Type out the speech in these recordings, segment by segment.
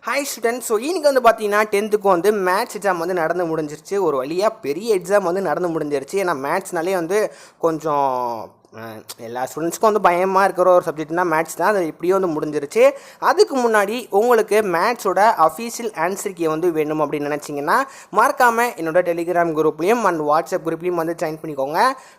Hi student. So இன்னைக்கு வந்து பார்த்தீங்கன்னா 10th வந்து மேத்ஸ் எக்ஸாம் வந்து நடந்து முடிஞ்சிருச்சு. ஒரு வழியாக பெரிய எக்ஸாம் வந்து நடந்து முடிஞ்சிருச்சு. ஏன்னா மேத்ஸ்னாலே வந்து கொஞ்சம் எல்லா ஸ்டூடெண்ட்ஸ்க்கும் வந்து பயமாக இருக்கிற ஒரு சப்ஜெக்ட்னா மேத்ஸ் தான். அது இப்படியே வந்து முடிஞ்சிருச்சு. அதுக்கு முன்னாடி உங்களுக்கு மேத்ஸோட அஃபீஷியல் ஆன்சர் கீ வந்து வேணும் அப்படின்னு நினச்சிங்கன்னா மறக்காமல் என்னோட டெலிகிராம் குரூப்லேயும் அண்ட் வாட்ஸ்அப் குரூப்லேயும் வந்து ஜாயின் பண்ணிக்கோங்க.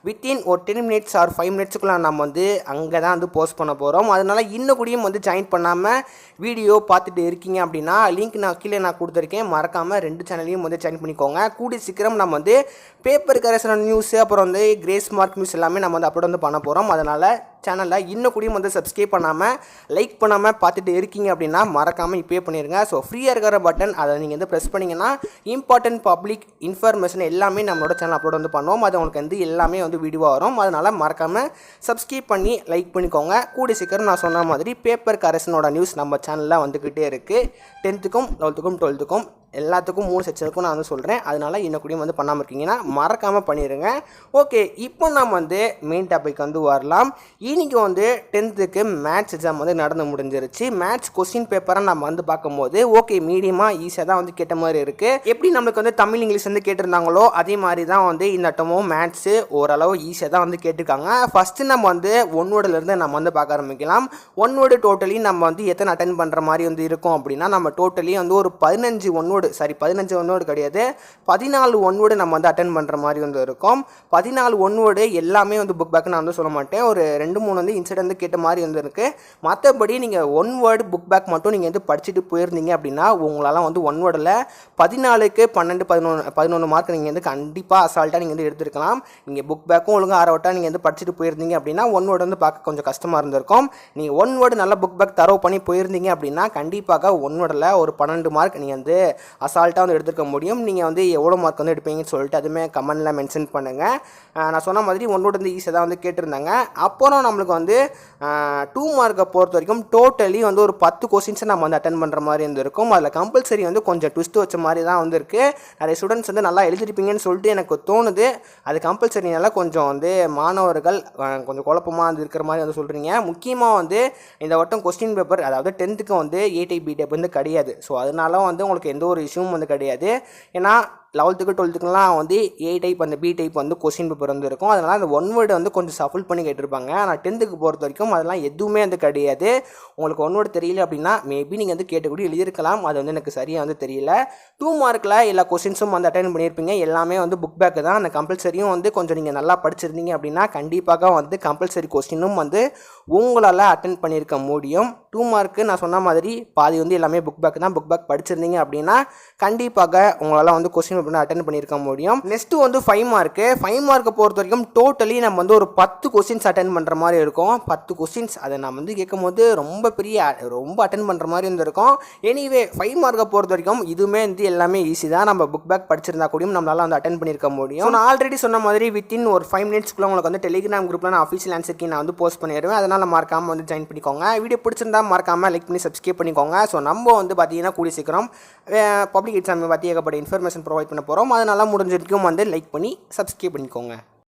வித்தின் ஒரு 10 மினிட்ஸ் ஆர் 5 மினிட்ஸுக்குள்ளே நம்ம வந்து அங்கே தான் வந்து போஸ்ட் பண்ண போகிறோம். அதனால் இன்னும் கூடயும் வந்து ஜாயின் பண்ணாமல் வீடியோ பார்த்துட்டு இருக்கீங்க அப்படின்னா லிங்க் நான் கீழே கொடுத்துருக்கேன். மறக்காமல் 2 சேனல்லையும் வந்து ஜாயின் பண்ணிக்கோங்க. கூடிய சீக்கிரம் நம்ம வந்து பேப்பர் கரெக்ஷன் நியூஸு அப்புறம் வந்து கிரேஸ் மார்க் நியூஸ் எல்லாமே நம்ம வந்து அப்லோட் வந்து பண்ண போகிறோம். அதனால் சேனலில் இன்னும் கூடயும் வந்து சப்ஸ்கிரைப் பண்ணாமல் லைக் பண்ணாமல் பார்த்துட்டு இருக்கீங்க அப்படின்னா மறக்காமல் இப்போயே பண்ணிடுங்க. ஸோ ஃப்ரீயாக இருக்கிற பட்டன் அதை நீங்கள் வந்து ப்ரெஸ் பண்ணிங்கன்னா இம்பார்ட்டன்ட் பப்ளிக் இன்ஃபர்மேஷன் எல்லாமே நம்மளோட சேனல் அப்லோட் வந்து பண்ணுவோம். அது உங்களுக்கு வந்து எல்லாமே வந்து வீடியோவாக வரும். அதனால் மறக்காமல் சப்ஸ்கிரைப் பண்ணி லைக் பண்ணிக்கோங்க. கூடிய சீக்கிரம் நான் சொன்ன மாதிரி பேப்பர் கரெக்ஷனோட நியூஸ் நம்ம சேனலில் வந்துக்கிட்டே இருக்குது. 10th 11th 12th எல்லாத்துக்கும் 3 செக்ஷனுக்கும் நான் வந்து சொல்கிறேன். அதனால் இன்னும் கூடயும் வந்து பண்ணாமல் இருக்கீங்கன்னா மறக்காமல் பண்ணிடுங்க. ஓகே, இப்போ நம்ம வந்து மெயின் டாபிக் வந்து வரலாம். இன்றைக்கி வந்து 10th மேத்ஸ் எக்ஸாம் வந்து நடந்து முடிஞ்சிருச்சு. மேத்ஸ் கொஸ்டின் பேப்பரை நம்ம வந்து பார்க்கும்போது ஓகே மீடியமாக ஈஸியாக தான் வந்து கேட்ட மாதிரி இருக்குது. எப்படி நம்மளுக்கு வந்து தமிழ் இங்கிலீஷ் வந்து கேட்டிருந்தாங்களோ அதே மாதிரி தான் வந்து இந்த அட்டமும் மேத்ஸு ஓரளவு ஈஸியாக தான் வந்து கேட்டிருக்காங்க. ஃபஸ்ட்டு நம்ம வந்து ஒன் வேர்டுலேருந்து நம்ம வந்து பார்க்க ஆரம்பிக்கலாம். ஒன் வேர்டு டோட்டலி நம்ம வந்து எத்தனை அட்டன் பண்ணுற மாதிரி வந்து இருக்கும் அப்படின்னா நம்ம டோட்டலி வந்து ஒரு 15 ஒன் வேர்டு கிடையாது, 14 ஒன் வேர்டு நம்ம வந்து அட்டன் பண்ணுற மாதிரி வந்து இருக்கும். 14 ஒன் வேர்டு எல்லாமே வந்து புக் பேக் நான் வந்து சொல்ல மாட்டேன். ஒரு 2-3 வந்து இன்சிடென்ட் வந்து கேட்ட மாதிரி வந்து இருக்குது. மற்றபடி நீங்கள் ஒன் வேர்டு புக் பேக் மட்டும் நீங்கள் வந்து படிச்சுட்டு போயிருந்தீங்க அப்படின்னா உங்களால் வந்து ஒன் வேர்டில் 14க்கு 12 11 மார்க் நீங்கள் வந்து கண்டிப்பாக அசால்ட்டாக நீங்கள் வந்து எடுத்துருக்கலாம். நீங்கள் புக் பேக்கும் ஒழுங்காக ஆரவட்டாக நீங்கள் வந்து படிச்சுட்டு போயிருந்தீங்க அப்படின்னா ஒன் வேர்டு வந்து பார்க்க கொஞ்சம் கஷ்டமாக இருந்திருக்கும். நீங்கள் ஒன் வேர்டு நல்லா புக் பேக் தரவு பண்ணி போயிருந்தீங்க அப்படின்னா கண்டிப்பாக ஒன் வேர்டில் ஒரு 12 மார்க் நீங்கள் வந்து அசால்ட்டாக வந்து எடுத்துக்க முடியும். நீங்கள் வந்து எவ்வளோ மார்க் வந்து எடுப்பீங்கன்னு சொல்லிட்டு அதுவுமே கமெண்டில் மென்ஷன் பண்ணுங்கள். நான் சொன்ன மாதிரி ஒன் வேர்டு வந்து ஈஸியாக தான் வந்து கேட்டிருந்தாங்க. அப்புறம் நம்மளுக்கு வந்து 2 மார்க்கை பொறுத்த வரைக்கும் டோட்டலி வந்து ஒரு 10 கொஸ்டின்ஸை நம்ம வந்து அட்டன் பண்ணுற மாதிரி இருந்திருக்கும். அதில் கம்பல்சரி வந்து கொஞ்சம் ட்விஸ்ட் வச்ச மாதிரி தான் வந்து இருக்குது. நிறைய ஸ்டூடெண்ட்ஸ் வந்து நல்லா எழுதிருப்பீங்கன்னு சொல்லிட்டு எனக்கு தோணுது. அது கம்பல்சரினால கொஞ்சம் வந்து மாணவர்கள் கொஞ்சம் குழப்பமாக வந்து இருக்கிற மாதிரி வந்து சொல்கிறீங்க. முக்கியமாக வந்து இந்த வட்டம் கொஸ்டின் பேப்பர் அதாவது 10th வந்து A டைப் B டைப் வந்து கிடையாது. ஸோ அதனால வந்து உங்களுக்கு எந்த ஒரு இஷ்யூவும் வந்து கிடையாது. ஏன்னா 11th 12th வந்து A டைப் அந்த B டைப் வந்து கொஸ்டின் பேப்பர் வந்து இருக்கும். அதனால் அந்த ஒன் வேர்டு வந்து கொஞ்சம் சஃபில் பண்ணி கேட்டிருப்பாங்க. ஆனால் 10th பொறுத்த வரைக்கும் அதெல்லாம் எதுவுமே வந்து கிடையாது. உங்களுக்கு ஒன் வேர்டு தெரியல அப்படின்னா மேபி நீங்கள் வந்து கேட்டக்கூடிய எழுதியிருக்கலாம். அது வந்து எனக்கு சரியாக வந்து தெரியல. 2 மார்க்கில் எல்லா கொஸ்டின்ஸும் வந்து அட்டன் பண்ணியிருப்பீங்க. எல்லாமே வந்து புக் பேக்கு தான். அந்த கம்பல்சரியும் வந்து கொஞ்சம் நீங்கள் நல்லா படிச்சிருந்தீங்க அப்படின்னா கண்டிப்பாக வந்து கம்பல்சரி கொஸ்டினும் வந்து உங்களால் அட்டன் பண்ணியிருக்க முடியும். 2 மார்க்கு நான் சொன்ன மாதிரி பாதி வந்து எல்லாமே புக் பேக் தான். புக் பேக் படிச்சிருந்தீங்க அப்படின்னா கண்டிப்பாக உங்களால் வந்து கொஸ்டின் அட்டன் பண்ணியிருக்க முடியும். நெக்ஸ்ட் வந்து 5 மார்க்கை பொறுத்த வரைக்கும் டோட்டலி நம்ம வந்து ஒரு 10 கொஸ்டின்ஸ் அட்டன் பண்ணுற மாதிரி இருக்கும். 10 கொஸ்டின்ஸ் அதை நம்ம வந்து கேட்கும் போது ரொம்ப அட்டன் பண்ணுற மாதிரி இருந்திருக்கும். எனிவே 5 மார்க்கை பொறுத்த வரைக்கும் இதுவுமே வந்து எல்லாமே ஈஸி தான். நம்ம புக் பேக் படிச்சிருந்தா கூடயும் நம்மளால வந்து அட்டன் பண்ணியிருக்க முடியும். நான் ஆல்ரெடி சொன்ன மாதிரி வித்தின் ஒரு 5 மினிட்ஸ்க்குள்ள உங்களுக்கு வந்து டெலிகிராம் குரூப்பில் நான் அஃபீஷியல் ஆன்சர் கீ நான் வந்து போஸ்ட் பண்ணிடுவேன். அதனால் மறக்காமல் வந்து ஜாயின் பண்ணிக்கோங்க. வீடியோ பிடிச்சிருந்தா மறக்காமல் லைக் பண்ணி சப்ஸ்கிரைப் பண்ணிக்கோங்க. ஸோ நம்ம வந்து பார்த்தீங்கன்னா கூடிய சீக்கிரம் பப்ளிக் எக்ஸாம் பற்றி ஏகப்பட்ட இன்ஃபர்மேஷன் ப்ரொவைட் பண்ண போகிறோம். அதனால் முடிஞ்சிருக்கும் வந்து லைக் பண்ணி சப்ஸ்கிரைப் பண்ணிக்கோங்க.